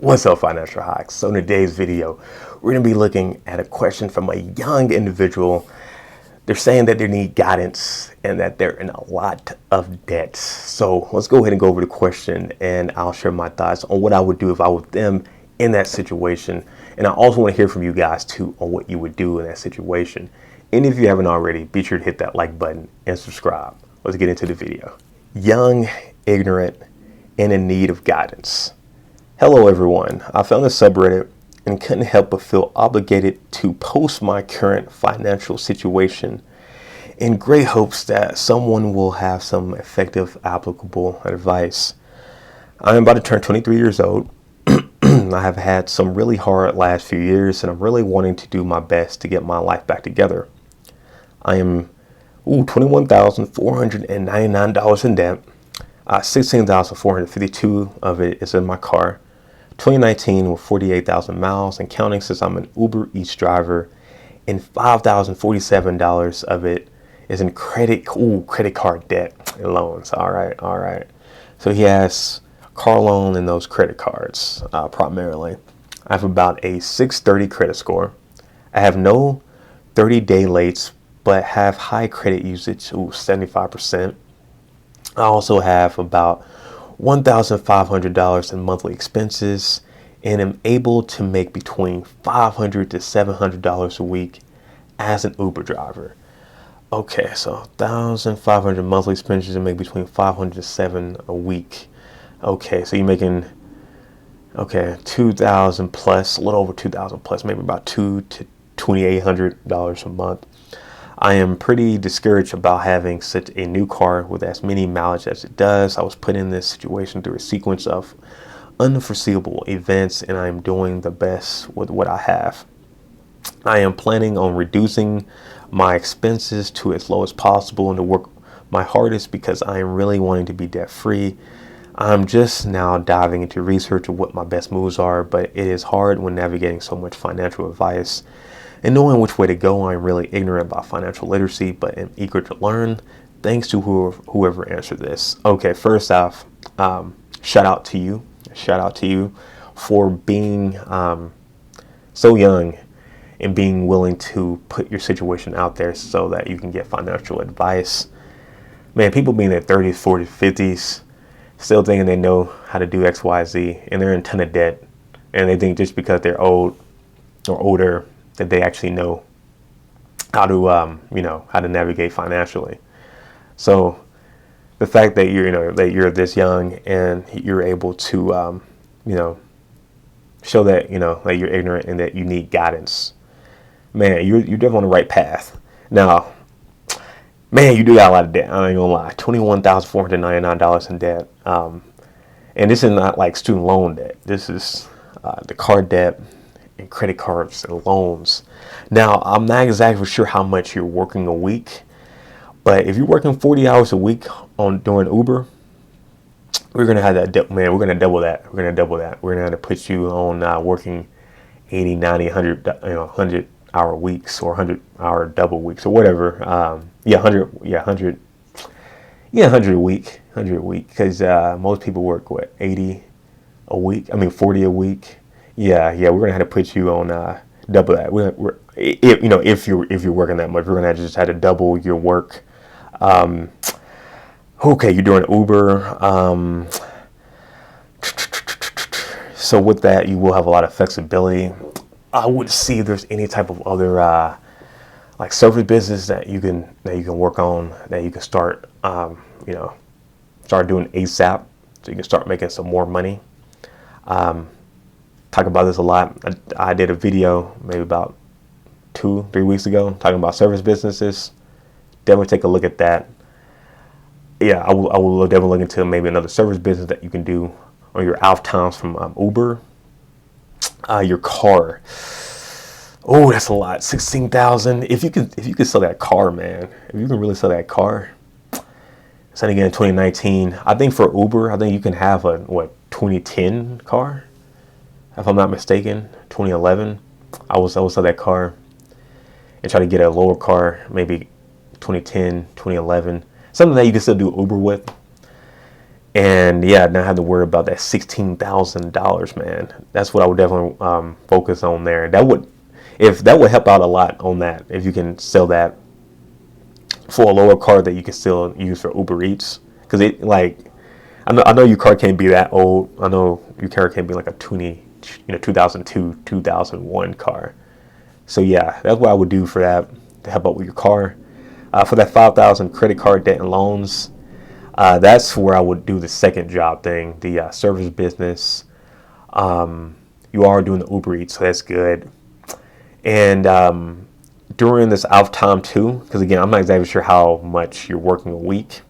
What's up, Financial Hawks? So in today's video, we're going to be looking at a question from a young individual. They're saying that they need guidance and that they're in a lot of debt. So let's go ahead and go over the question, and I'll share my thoughts on what I would do if I was them in that situation. And I also want to hear from you guys too on what you would do in that situation. And if you haven't already, be sure to hit that like button and subscribe. Let's get into the video. Young, ignorant, and in need of guidance. Hello everyone, I found this subreddit and couldn't help but feel obligated to post my current financial situation in great hopes that someone will have some effective, applicable advice. I am about to turn 23 years old. I have had some really hard last few years and I'm really wanting to do my best to get my life back together. I am $21,499 in debt. $16,452 of it is in my car. 2019 with 48,000 miles and counting since I'm an Uber Eats driver, and $5,047 of it is in credit card debt and loans. All right. So he has a car loan and those credit cards primarily. I have about a 630 credit score. I have no 30-day lates, but have high credit usage, 75%. I also have about $1,500 in monthly expenses and am able to make between $500 to $700 a week as an Uber driver. Okay, so 1,500 monthly expenses and make between 500 to 7 a week. Okay, so you're making 2,000 plus, a little over 2,000 plus, maybe about $2,000 to $2,800 a month. I am pretty discouraged about having such a new car with as many mileage as it does. I was put in this situation through a sequence of unforeseeable events, and I am doing the best with what I have. I am planning on reducing my expenses to as low as possible and to work my hardest because I am really wanting to be debt free. I'm just now diving into research of what my best moves are, but it is hard when navigating so much financial advice. And knowing which way to go, I'm really ignorant about financial literacy, but am eager to learn. Thanks to whoever answered this. Okay, first off, shout out to you. Shout out to you for being so young and being willing to put your situation out there so that you can get financial advice. Man, people being in their 30s, 40s, 50s, still thinking they know how to do X, Y, Z, and they're in a ton of debt. And they think just because they're old or older, that they actually know how to, how to navigate financially. So the fact that you're this young and you're able to, show that, that you're ignorant and that you need guidance, man, you're definitely on the right path. Now, man, you do got a lot of debt. I ain't gonna lie, $21,499 in debt. And this is not like student loan debt. This is the car debt and credit cards and loans. Now, I'm not exactly sure how much you're working a week, but if you're working 40 hours a week doing Uber, we're gonna have that. Man, we're gonna double that. We're gonna have to put you on working 80, 90, 100, 100-hour weeks or 100-hour double weeks or whatever. 100 a week, because most people work 80 a week. 40 a week. Yeah, we're gonna have to put you on double that. If you're working that much, we're gonna just have to double your work. Okay, you're doing Uber. So with that, you will have a lot of flexibility. I would see if there's any type of other like service business that you can work on, that you can start start doing ASAP, so you can start making some more money. Talk about this a lot. I did a video maybe about 2-3 weeks ago talking about service businesses. Definitely take a look at that. Yeah, I will definitely look into maybe another service business that you can do on your out times from Uber. Your car. Oh, that's a lot. 16,000. If you could sell that car, man. If you can really sell that car. Then again, in 2019, I think for Uber, I think you can have a 2010 car. If I'm not mistaken, 2011, I will sell that car and try to get a lower car, maybe 2010, 2011, something that you can still do Uber with. And yeah, not have to worry about that $16,000, man. That's what I would definitely focus on there. That would help out a lot on that. If you can sell that for a lower car that you can still use for Uber Eats, because it like I know your car can't be that old. I know your car can't be like a 2002, 2001 car. So yeah, that's what I would do for that to help out with your car. For that 5,000 credit card debt and loans, that's where I would do the second job thing, the service business. You are doing the Uber Eats, so that's good. And during this off time too, because again, I'm not exactly sure how much you're working a week.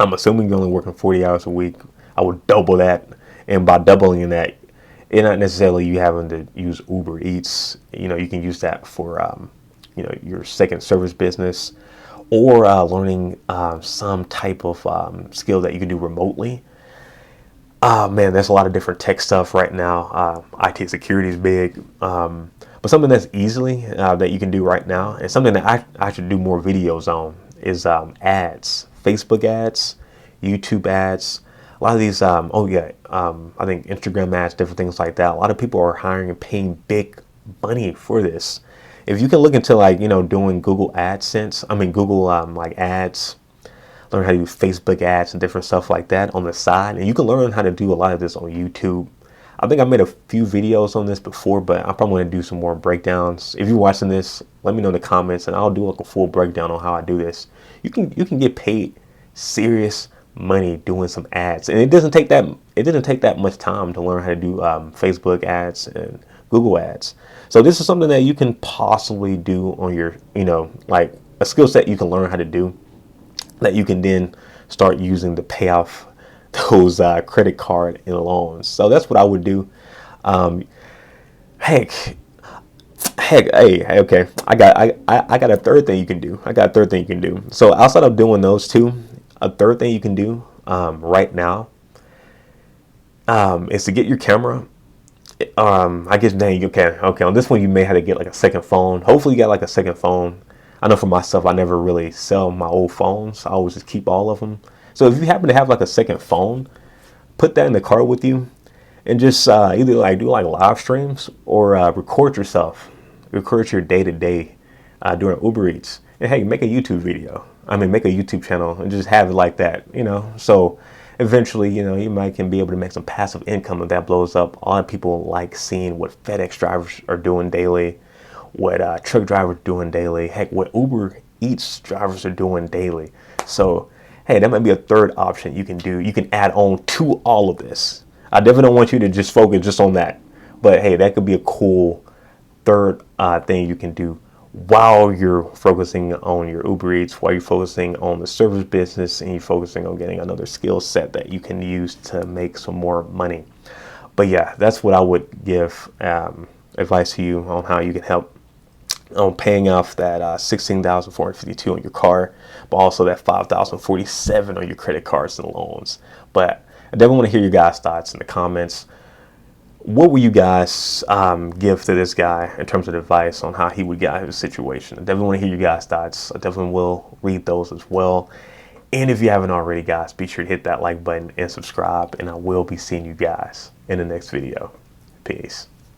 I'm assuming you're only working 40 hours a week. I would double that, and by doubling that, it's not necessarily you having to use Uber Eats. You can use that for your second service business, or learning some type of skill that you can do remotely. Man, there's a lot of different tech stuff right now. IT security is big, but something that's easily that you can do right now, and something that I should do more videos on, is ads, Facebook ads, YouTube ads. A lot of these, I think Instagram ads, different things like that. A lot of people are hiring and paying big money for this. If you can look into doing Google AdSense, Google like ads, learn how to do Facebook ads and different stuff like that on the side, and you can learn how to do a lot of this on YouTube. I think I made a few videos on this before, but I'm probably going to do some more breakdowns. If you're watching this, let me know in the comments, and I'll do like a full breakdown on how I do this. You can get paid serious money doing some ads, and it doesn't take that much time to learn how to do Facebook ads and Google ads. So this is something that you can possibly do on your, like a skill set you can learn how to do, that you can then start using to pay off those credit card and loans. So that's what I would do. Heck, hey, okay. I got a third thing you can do. So outside of doing those two, a third thing you can do right now is to get your camera. I guess dang, okay. On this one, you may have to get like a second phone. Hopefully, you got like a second phone. I know for myself, I never really sell my old phones. I always just keep all of them. So if you happen to have like a second phone, put that in the car with you, and just either like do like live streams, or record yourself, record your day to day doing Uber Eats, and hey, make a YouTube video. Make a YouTube channel and just have it like that, So eventually, you can be able to make some passive income if that blows up. A lot of people like seeing what FedEx drivers are doing daily, what truck drivers are doing daily, heck, what Uber Eats drivers are doing daily. So hey, that might be a third option you can do. You can add on to all of this. I definitely don't want you to just focus just on that. But hey, that could be a cool third thing you can do while you're focusing on your Uber Eats, while you're focusing on the service business, and you're focusing on getting another skill set that you can use to make some more money. But yeah, that's what I would give advice to you on how you can help on paying off that $16,452 on your car, but also that $5,047 on your credit cards and loans. But I definitely want to hear your guys' thoughts in the comments. What will you guys give to this guy in terms of advice on how he would get out of his situation? I definitely want to hear your guys' thoughts. I definitely will read those as well. And if you haven't already, guys, be sure to hit that like button and subscribe. And I will be seeing you guys in the next video. Peace.